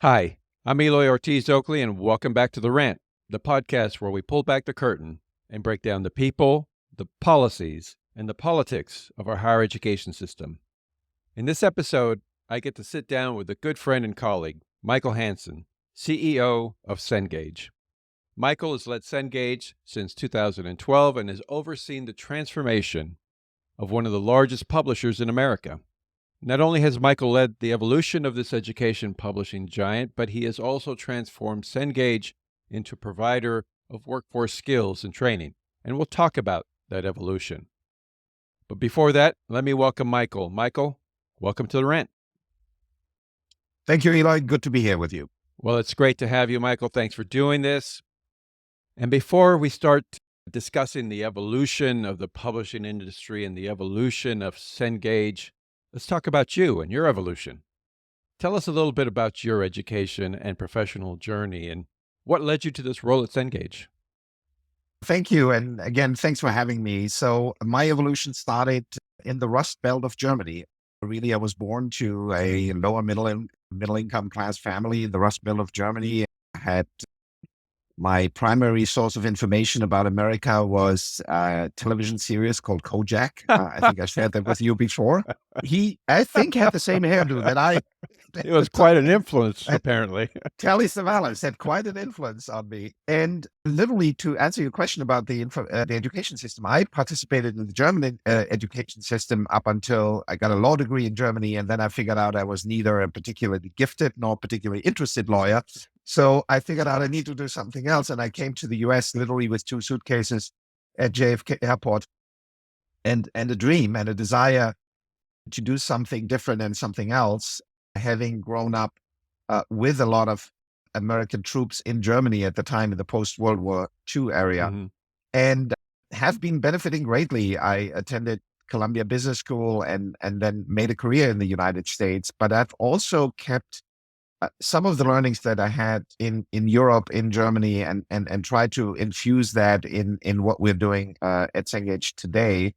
Hi, I'm Eloy Ortiz Oakley, and welcome back to The Rant, the podcast where we pull back the curtain and break down the people, the policies, and the politics of our higher education system. In this episode, I get to sit down with a good friend and colleague, Michael Hansen, CEO of Cengage. Michael has led Cengage since 2012 and has overseen the transformation of one of the largest publishers in America. Not only has Michael led the evolution of this education publishing giant, but he has also transformed Cengage into a provider of workforce skills and training. And we'll talk about that evolution. But before that, let me welcome Michael. Michael, welcome to The Rant. Thank you, Eloy. Good to be here with you. Well, it's great to have you, Michael. Thanks for doing this. And before we start discussing the evolution of the publishing industry and the evolution of Cengage, let's talk about you and your evolution. Tell us a little bit about your education and professional journey and what led you to this role at Cengage. Thank you. And again, thanks for having me. So my evolution started in the Rust Belt of Germany. Really, I was born to a lower middle income class family in the Rust Belt of Germany. I had my primary source of information about America was a television series called Kojak. I think I shared that with you before. He, I think, had the same hairdo that I. It was quite an influence, apparently. Telly Savalas had quite an influence on me. And literally, to answer your question about the education system, I participated in the German education system up until I got a law degree in Germany. And then I figured out I was neither a particularly gifted nor particularly interested lawyer. So I figured out I need to do something else. And I came to the US literally with 2 suitcases at JFK Airport and a dream and a desire to do something different and something else, having grown up with a lot of American troops in Germany at the time in the post-World War II area, and have been benefiting greatly. I attended Columbia Business School and then made a career in the United States, but I've also kept some of the learnings that I had in Europe, in Germany, and tried to infuse that in what we're doing at Cengage today.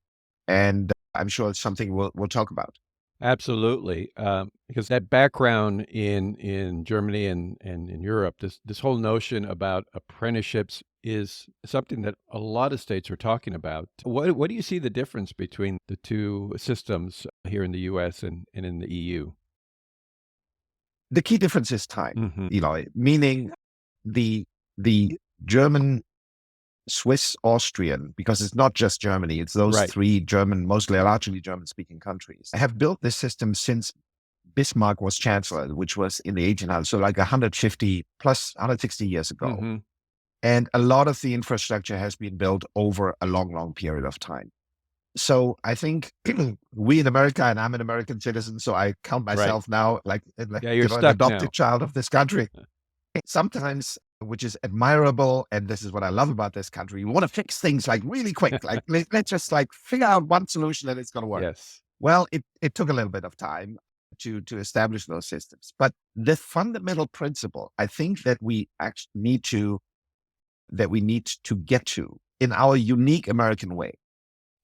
And I'm sure it's something we'll talk about. Absolutely, because that background in Germany and in Europe, this whole notion about apprenticeships is something that a lot of states are talking about. What do you see the difference between the two systems here in the U.S. and in the EU? The key difference is time, Eloy, meaning the German, Swiss, Austrian, because it's not just Germany, it's those three German, largely German-speaking countries, have built this system since Bismarck was chancellor, which was in the 1800s, so like 150 plus 160 years ago. And a lot of the infrastructure has been built over a long, long period of time. So I think we in America, and I'm an American citizen, so I count myself now like an adopted child of this country. Sometimes, which is admirable, and this is what I love about this country, you want to fix things like really quick, like let's just like figure out one solution and it's going to work. Yes. Well, it took a little bit of time to establish those systems, but the fundamental principle, I think that we actually need to get to in our unique American way,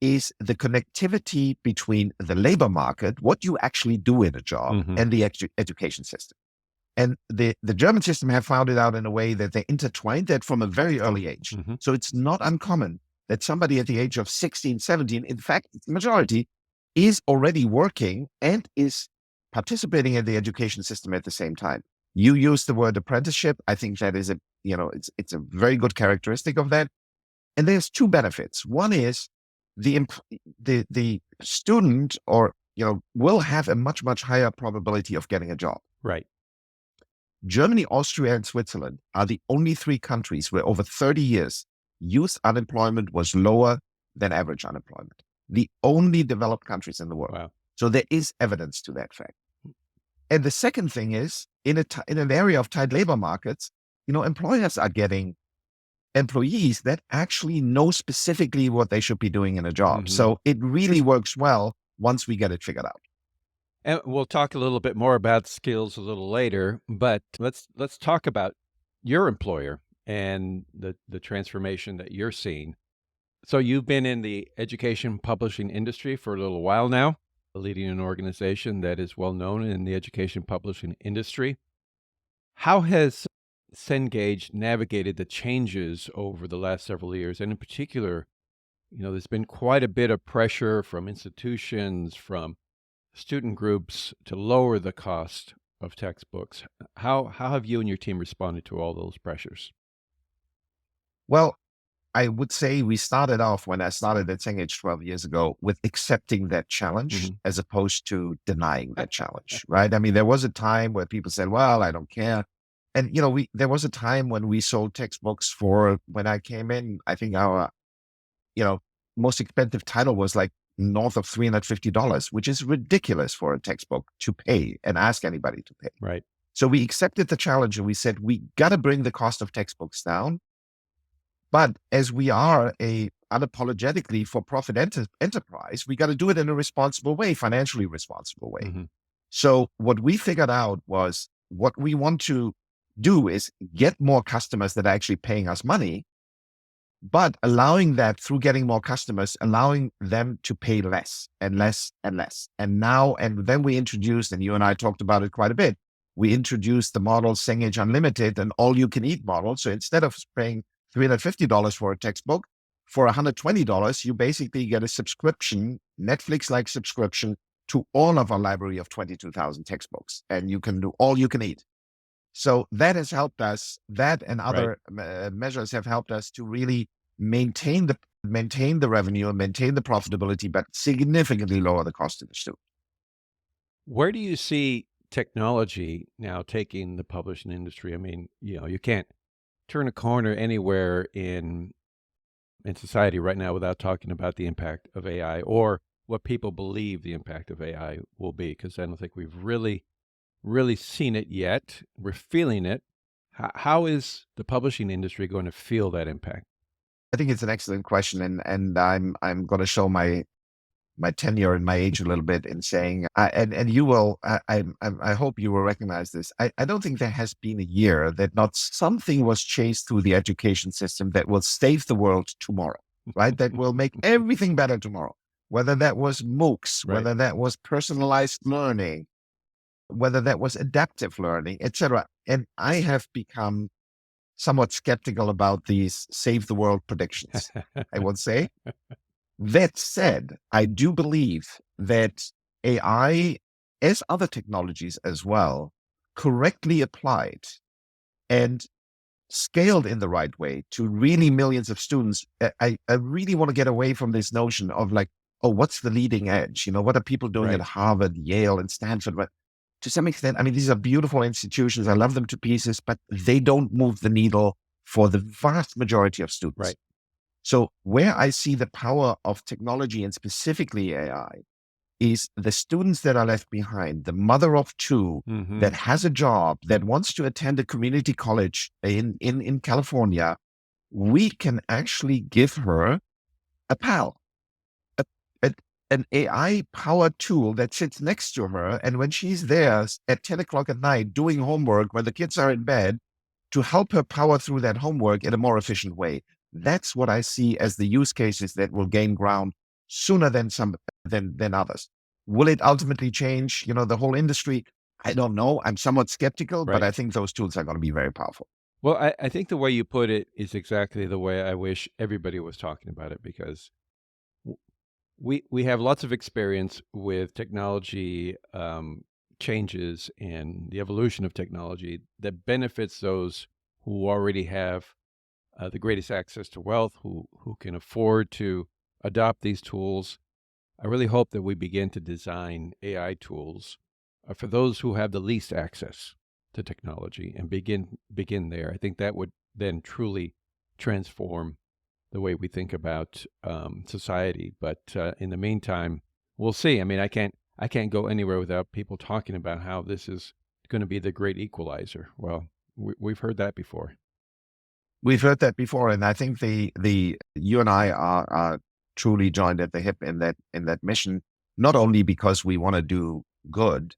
is the connectivity between the labor market, what you actually do in a job, and the education system. And the German system have found it out in a way that they intertwined that from a very early age. So it's not uncommon that somebody at the age of 16, 17, in fact, the majority, is already working and is participating in the education system at the same time. You use the word apprenticeship. I think that is it's a very good characteristic of that. And there's 2 benefits. One is the student will have a much, much higher probability of getting a job. Right. Germany, Austria, and Switzerland are the only 3 countries where over 30 years, youth unemployment was lower than average unemployment. The only developed countries in the world. Wow. So there is evidence to that fact. And the second thing is, in an area of tight labor markets, employers are getting employees that actually know specifically what they should be doing in a job. So it really works well once we get it figured out. And we'll talk a little bit more about skills a little later, but let's talk about your employer and the transformation that you're seeing. So you've been in the education publishing industry for a little while now, leading an organization that is well known in the education publishing industry. How has Cengage navigated the changes over the last several years? And in particular, there's been quite a bit of pressure from institutions, from student groups to lower the cost of textbooks. How have you and your team responded to all those pressures? Well, I would say we started off when I started at Cengage 12 years ago with accepting that challenge Hmm. as opposed to denying that challenge, right? I mean, there was a time where people said, well, I don't care. And, there was a time when we sold textbooks for, when I came in, I think our, you know, most expensive title was like north of $350, which is ridiculous for a textbook to pay and ask anybody to pay. Right. So we accepted the challenge and we said, we got to bring the cost of textbooks down. But as we are a unapologetically for-profit enterprise, we got to do it in a responsible way, financially responsible way. Hmm. So what we figured out was what we want to do is get more customers that are actually paying us money, but allowing that through getting more customers, allowing them to pay less and less and less. And then we introduced, and you and I talked about it quite a bit, we introduced the model Cengage Unlimited and all you can eat model. So instead of paying $350 for a textbook, for $120, you basically get a subscription, Netflix-like subscription to all of our library of 22,000 textbooks. And you can do all you can eat. So that has helped us, that and Right. other measures have helped us to really maintain the revenue and maintain the profitability, but significantly lower the cost to the student. Where do you see technology now taking the publishing industry? I mean, you can't turn a corner anywhere in society right now without talking about the impact of AI or what people believe the impact of AI will be, because I don't think we've really seen it yet. We're feeling it. How is the publishing industry going to feel that impact? I think it's an excellent question, and I'm going to show my tenure and my age a little bit in saying, and you will, I hope you will recognize this. I don't think there has been a year that not something was chased through the education system that will save the world tomorrow, right? That will make everything better tomorrow. Whether that was MOOCs, Right. whether that was personalized learning, whether that was adaptive learning, etc. And I have become somewhat skeptical about these save the world predictions, I would say. That said, I do believe that AI, as other technologies as well, correctly applied and scaled in the right way to really millions of students. I really want to get away from this notion of like, oh, what's the leading edge? What are people doing at Right. Harvard, Yale, and Stanford? But to some extent, I mean, these are beautiful institutions. I love them to pieces, but they don't move the needle for the vast majority of students. Right. So where I see the power of technology and specifically AI is the students that are left behind, the mother of two Hmm. that has a job, that wants to attend a community college in California, we can actually give her a pal, a, a- an AI powered tool that sits next to her. And when she's there at 10 o'clock at night doing homework when the kids are in bed, to help her power through that homework in a more efficient way. That's what I see as the use cases that will gain ground sooner than others. Will it ultimately change, the whole industry? I don't know. I'm somewhat skeptical, but Right. I think those tools are going to be very powerful. Well, I think the way you put it is exactly the way I wish everybody was talking about it, because w- we have lots of experience with technology changes and the evolution of technology that benefits those who already have the greatest access to wealth, who can afford to adopt these tools. I really hope that we begin to design AI tools for those who have the least access to technology and begin there. I think that would then truly transform the way we think about society. But in the meantime, we'll see. I mean, I can't go anywhere without people talking about how this is going to be the great equalizer. Well, we've heard that before. We've heard that before, and I think the you and I are truly joined at the hip in that mission, not only because we want to do good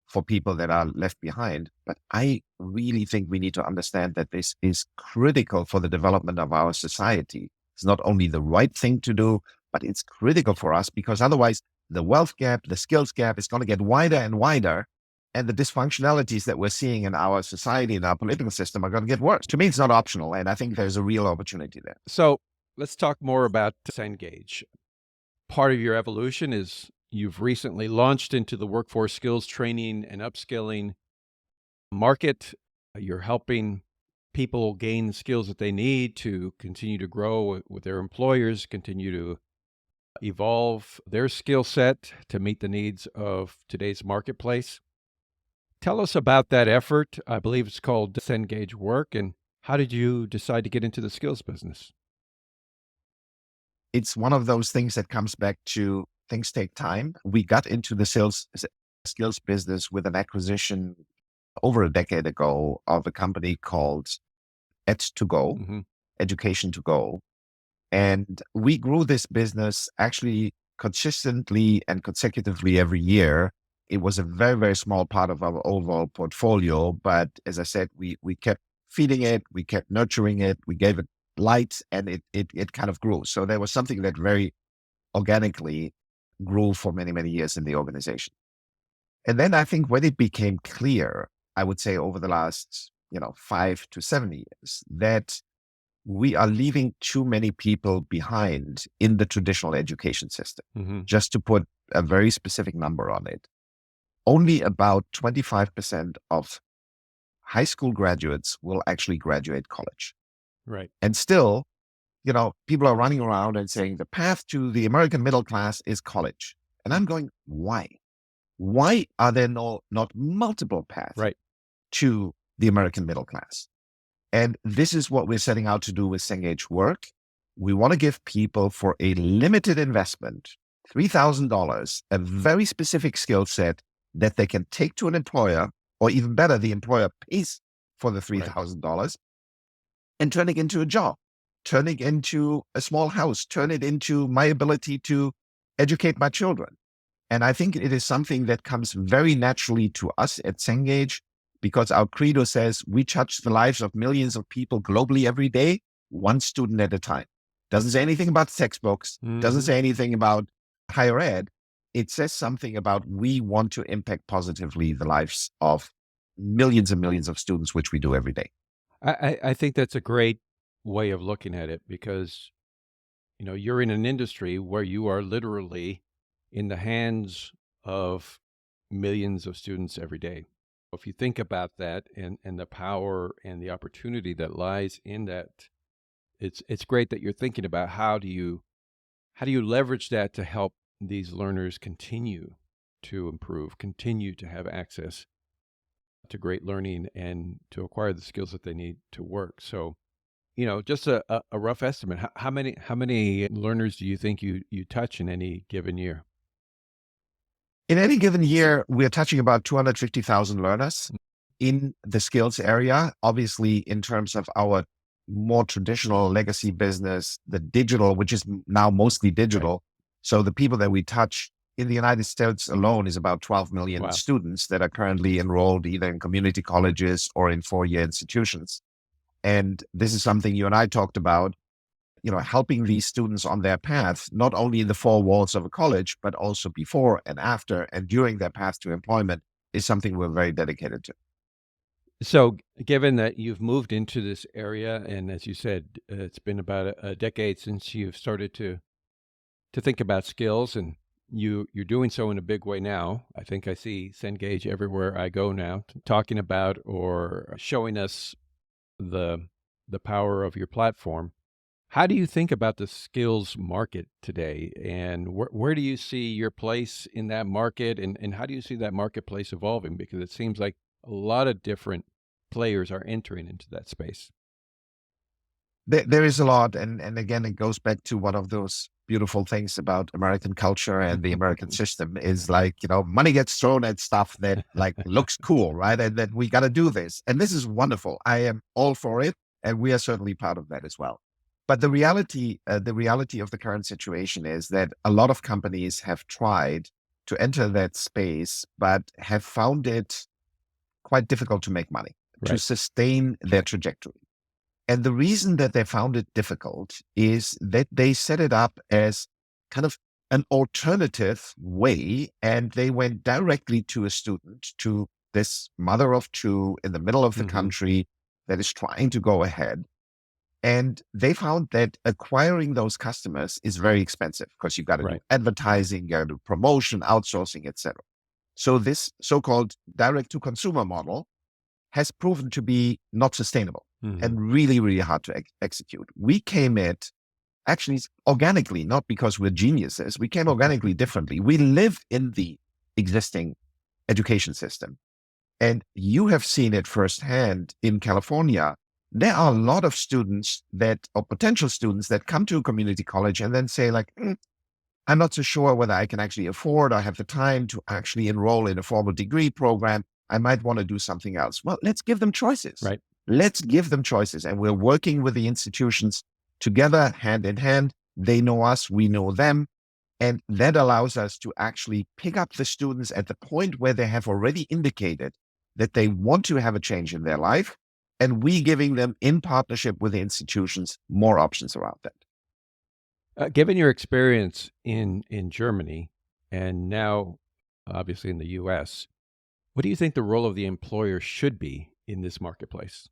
for people that are left behind. But I really think we need to understand that this is critical for the development of our society. It's not only the right thing to do, but it's critical for us because otherwise the wealth gap, the skills gap is going to get wider and wider. and the dysfunctionalities that we're seeing in our society and our political system are going to get worse. To me, it's not optional. And I think there's a real opportunity there. So let's talk more about Cengage. Part of your evolution is you've recently launched into the workforce skills training and upskilling market. You're helping people gain skills that they need to continue to grow with their employers, continue to evolve their skill set to meet the needs of today's marketplace. Tell us about that effort. I believe it's called Cengage Work. And how did you decide to get into the skills business? It's one of those things that comes back to things take time. We got into the skills business with an acquisition over a decade ago of a company called Ed2Go, Mm-hmm. Education to Go. And we grew this business actually consistently and consecutively every year. It was a very, very small part of our overall portfolio. But as I said, we kept feeding it, we kept nurturing it, we gave it light, and it kind of grew. So there was something that very organically grew for many, many years in the organization. And then I think when it became clear, I would say over the last, 5 to 7 years, that we are leaving too many people behind in the traditional education system. Mm-hmm. Just to put a very specific number on it, only about 25% of high school graduates will actually graduate college. Right. And still, people are running around and saying the path to the American middle class is college. And I'm going, why? Why are there not multiple paths Right. to the American middle class? And this is what we're setting out to do with Cengage Work. We want to give people for a limited investment, $3,000, a very specific skill set that they can take to an employer, or even better, the employer pays for the $3,000 and turn it into a job, turn it into a small house, turn it into my ability to educate my children. And I think it is something that comes very naturally to us at Cengage, because our credo says we touch the lives of millions of people globally every day, one student at a time. Doesn't say anything about textbooks, doesn't say anything about higher ed. It says something about we want to impact positively the lives of millions and millions of students, which we do every day. I think that's a great way of looking at it because, you're in an industry where you are literally in the hands of millions of students every day. If you think about that and the power and the opportunity that lies in that, it's great that you're thinking about how do you leverage that to help these learners continue to improve, continue to have access to great learning and to acquire the skills that they need to work. So, just a rough estimate. How many learners do you think you touch in any given year? In any given year, we're touching about 250,000 learners in the skills area. Obviously, in terms of our more traditional legacy business, the digital, which is now mostly digital. Right. So the people that we touch in the United States alone is about 12 million Wow. students that are currently enrolled either in community colleges or in four-year institutions. And this is something you and I talked about, helping these students on their path, not only in the four walls of a college, but also before and after and during their path to employment is something we're very dedicated to. So, given that you've moved into this area, and as you said, it's been about a decade since you've started to think about skills, and you're doing so in a big way now. I think I see Cengage everywhere I go now, talking about or showing us the power of your platform. How do you think about the skills market today, and where do you see your place in that market, and how do you see that marketplace evolving? Because it seems like a lot of different players are entering into that space. There is a lot. And again, it goes back to one of those beautiful things about American culture and the American system is like, money gets thrown at stuff that like looks cool, right? And that we got to do this. And this is wonderful. I am all for it. And we are certainly part of that as well. But the reality of the current situation is that a lot of companies have tried to enter that space, but have found it quite difficult to make money, to Right. sustain their trajectory. And the reason that they found it difficult is that they set it up as kind of an alternative way, and they went directly to a student to this mother of two in the middle of the Mhm. country that is trying to go ahead. And they found that acquiring those customers is very expensive because you got to do Right. advertising, you got to do promotion, outsourcing, etc. So this so-called direct to consumer model has proven to be not sustainable Mhm. and really, really hard to execute. We came at actually organically, not because we're geniuses. We came organically differently. We live in the existing education system. And you have seen it firsthand in California. There are a lot of students that, or potential students that come to a community college and then say like, I'm not so sure whether I can actually afford or have the time to actually enroll in a formal degree program. I might want to do something else. Well, let's give them choices. Right. Let's give them choices. And we're working with the institutions together, hand in hand. They know us, we know them. And that allows us to actually pick up the students at the point where they have already indicated that they want to have a change in their life. And we giving them, in partnership with the institutions, more options around that. Given your experience in Germany and now obviously in the US, what do you think the role of the employer should be in this marketplace?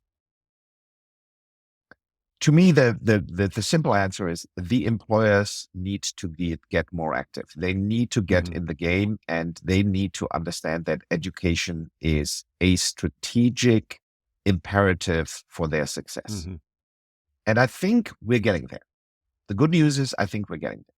To me, the simple answer is the employers need to get more active. They need to get Mhm. in the game, and they need to understand that education is a strategic imperative for their success. Mhm. And I think we're getting there. The good news is I think we're getting there.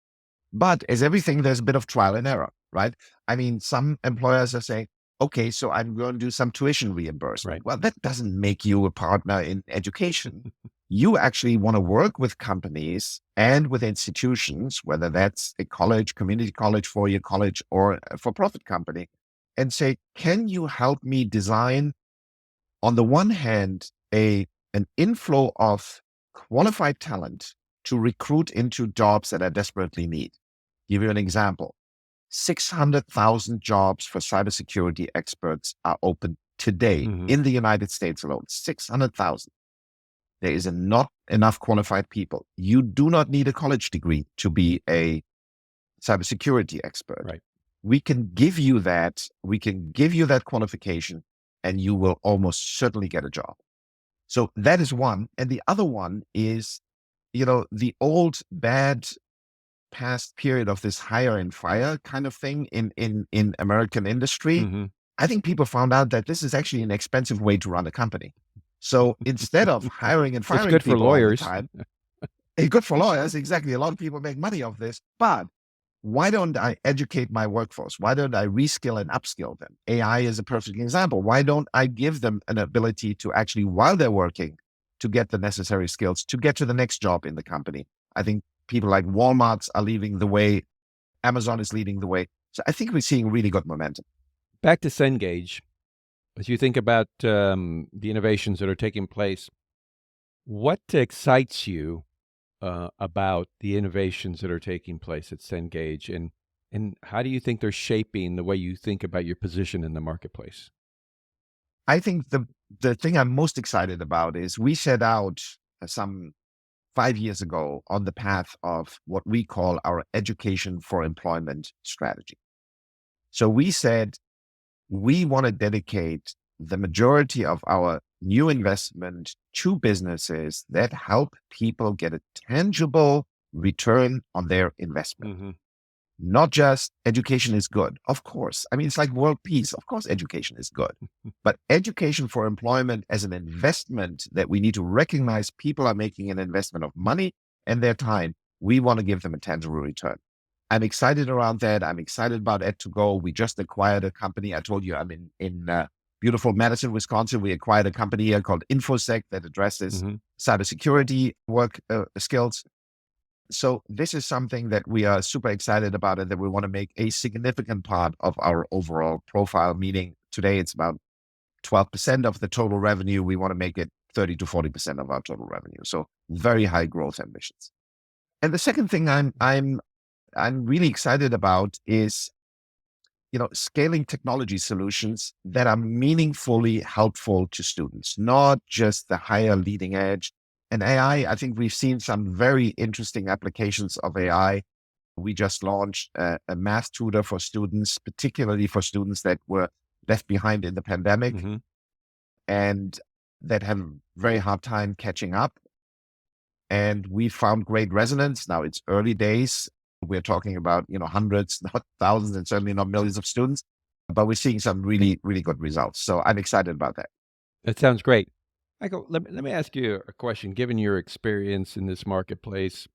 But as everything, there's a bit of trial and error, right? I mean, some employers are saying, okay, so I'm going to do some tuition reimbursement. Right. Well, that doesn't make you a partner in education. You actually want to work with companies and with institutions, whether that's a college, community college, four-year college, or a for-profit company, and say, can you help me design, on the one hand, an inflow of qualified talent to recruit into jobs that I desperately need? Give you an example. 600,000 jobs for cybersecurity experts are open today Mhm. in the United States alone. 600,000. There is not enough qualified people. You do not need a college degree to be a cybersecurity expert. Right. We can give you that. We can give you that qualification, and you will almost certainly get a job. So that is one. And the other one is, the old bad past period of this hire and fire kind of thing in American industry. Mhm. I think people found out that this is actually an expensive way to run a company. So instead of hiring and It's firing good for people all the lawyers. time, it's good for lawyers. Exactly. A lot of people make money off this, but why don't I educate my workforce? Why don't I reskill and upskill them? AI is a perfect example. Why don't I give them an ability to actually, while they're working, to get the necessary skills to get to the next job in the company? I think people like Walmart are leading the way. Amazon is leading the way. So I think we're seeing really good momentum. Back to Cengage, as you think about the innovations that are taking place, what excites you about the innovations that are taking place at Cengage, and how do you think they're shaping the way you think about your position in the marketplace? I think the thing I'm most excited about is we set out some 5 years ago on the path of what we call our education for employment strategy. So we said we want to dedicate the majority of our new investment to businesses that help people get a tangible return on their investment. Mhm. Not just education is good. Of course. I mean, it's like world peace. Of course, education is good. But education for employment as an investment that we need to recognize people are making an investment of money and their time. We want to give them a tangible return. I'm excited around that. I'm excited about Ed2Go. We just acquired a company. I told you I'm in beautiful Madison, Wisconsin. We acquired a company here called InfoSec that addresses Mhm. cybersecurity work skills. So this is something that we are super excited about and that we want to make a significant part of our overall profile, meaning today it's about 12% of the total revenue. We want to make it 30 to 40% of our total revenue. So very high growth ambitions. And the second thing I'm really excited about is, scaling technology solutions that are meaningfully helpful to students, not just the higher leading edge. And AI, I think we've seen some very interesting applications of AI. We just launched a math tutor for students, particularly for students that were left behind in the pandemic Hmm. and that have a very hard time catching up. And we found great resonance. Now it's early days. We're talking about, hundreds, not thousands, and certainly not millions of students, but we're seeing some really, really good results. So I'm excited about that. That sounds great. Michael, let me ask you a question. Given your experience in this marketplace,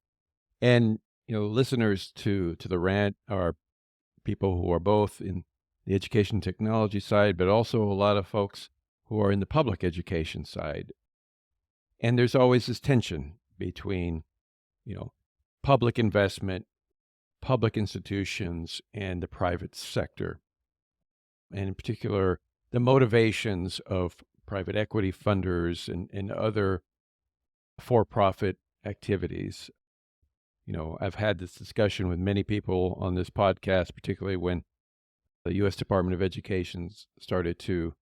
and listeners to the rant are people who are both in the education technology side, but also a lot of folks who are in the public education side. And there's always this tension between, you know, public investment, public institutions, and the private sector, and in particular, the motivations of private equity funders and other for-profit activities. I've had this discussion with many people on this podcast, particularly when the U.S. Department of Education started to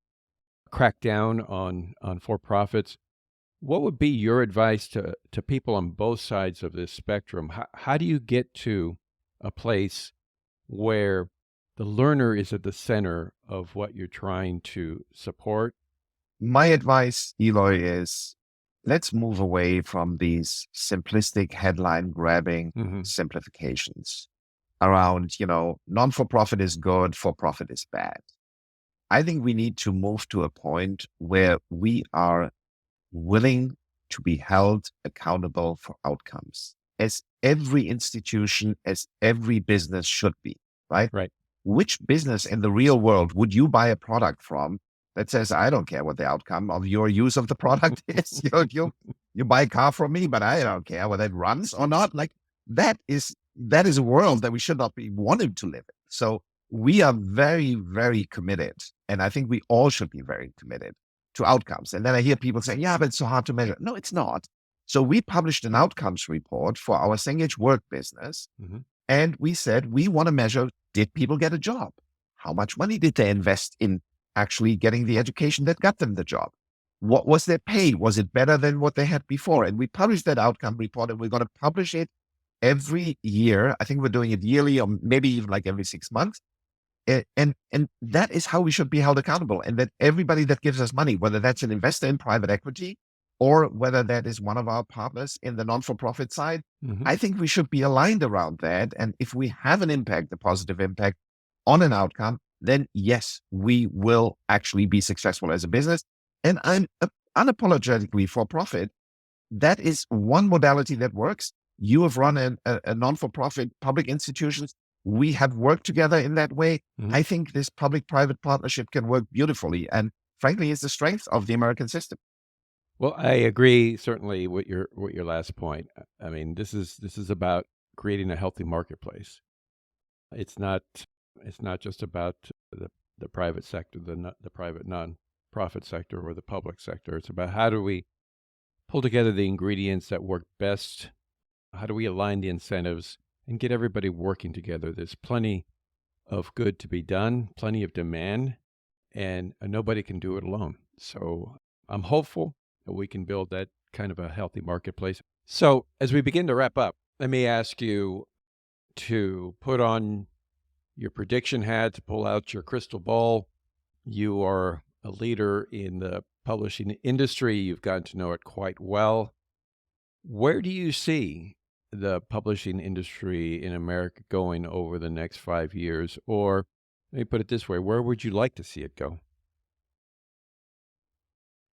crack down on for-profits. What would be your advice to people on both sides of this spectrum? How do you get to a place where the learner is at the center of what you're trying to support? My advice, Eloy, is let's move away from these simplistic headline grabbing Hmm. simplifications around, non-for-profit is good, for-profit is bad. I think we need to move to a point where we are willing to be held accountable for outcomes, as every institution, as every business should be, right? Right. Which business in the real world would you buy a product from that says, I don't care what the outcome of your use of the product is? You buy a car from me, but I don't care whether it runs or not. Like that is a world that we should not be wanting to live in. So we are very, very committed. And I think we all should be very committed to outcomes. And then I hear people saying, yeah, but it's so hard to measure. No, it's not. So we published an outcomes report for our Cengage work business. Hmm. And we said, we want to measure, did people get a job? How much money did they invest in actually getting the education that got them the job? What was their pay? Was it better than what they had before? And we published that outcome report, and we're going to publish it every year. I think we're doing it yearly or maybe even like every 6 months. And that is how we should be held accountable. And that everybody that gives us money, whether that's an investor in private equity or whether that is one of our partners in the non-for-profit side, Hmm. I think we should be aligned around that. And if we have an impact, a positive impact on an outcome, then yes, we will actually be successful as a business. And I'm unapologetically for profit. That is one modality that works. You have run a non-for-profit public institutions. We have worked together in that way. Hmm. I think this public-private partnership can work beautifully. And frankly, it's the strength of the American system. Well, I agree certainly with your last point. I mean, this is about creating a healthy marketplace. It's not it's not just about the private sector, the private non-profit sector or the public sector. It's about how do we pull together the ingredients that work best? How do we align the incentives and get everybody working together? There's plenty of good to be done, plenty of demand, and nobody can do it alone. So I'm hopeful that we can build that kind of a healthy marketplace. So as we begin to wrap up, let me ask you to put on your prediction hat, to pull out your crystal ball. You are a leader in the publishing industry. You've gotten to know it quite well. Where do you see the publishing industry in America going over the next 5 years? Or let me put it this way, where would you like to see it go?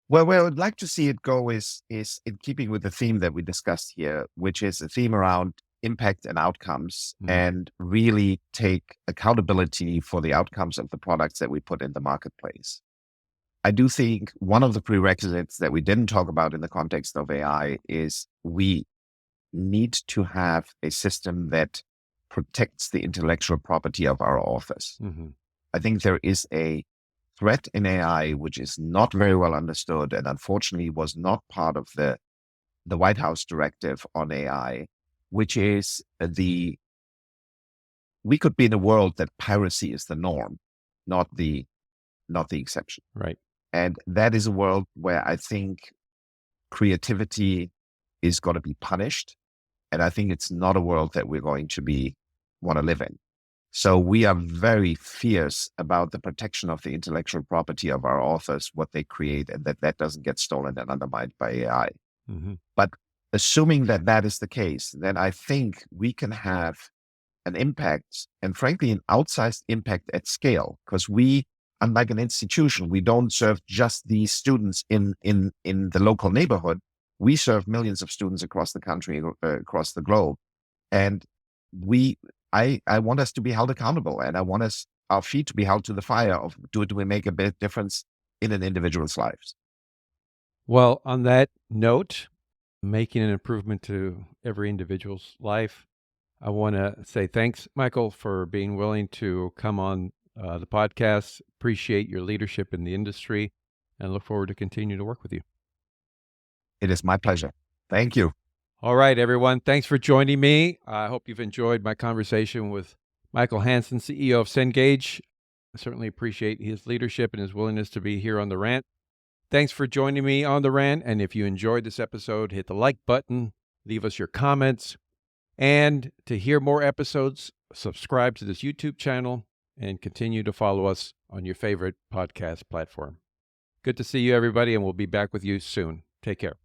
Well, where I would like to see it go is in keeping with the theme that we discussed here, which is a theme around impact and outcomes, Mhm. and really take accountability for the outcomes of the products that we put in the marketplace. I do think one of the prerequisites that we didn't talk about in the context of AI is we need to have a system that protects the intellectual property of our authors. Mhm. I think there is a threat in AI which is not very well understood and unfortunately was not part of the White House directive on AI, which is we could be in a world that piracy is the norm, not the exception. Right. And that is a world where I think creativity is going to be punished. And I think it's not a world that we're going to want to live in. So we are very fierce about the protection of the intellectual property of our authors, what they create, and that doesn't get stolen and undermined by AI. Mm-hmm. But assuming that that is the case, then I think we can have an impact, and frankly, an outsized impact at scale, because we, unlike an institution, we don't serve just these students in the local neighborhood. We serve millions of students across the country, across the globe. And I want us to be held accountable, and I want our feet to be held to the fire of do we make a big difference in an individual's lives? Well, on that note, making an improvement to every individual's life, I want to say thanks, Michael, for being willing to come on the podcast. Appreciate your leadership in the industry and look forward to continue to work with you. It is my pleasure. Thank you. All right, everyone. Thanks for joining me. I hope you've enjoyed my conversation with Michael Hansen, CEO of Cengage. I certainly appreciate his leadership and his willingness to be here on The Rant. Thanks for joining me on The Rant. And if you enjoyed this episode, hit the like button, leave us your comments. And to hear more episodes, subscribe to this YouTube channel and continue to follow us on your favorite podcast platform. Good to see you, everybody, and we'll be back with you soon. Take care.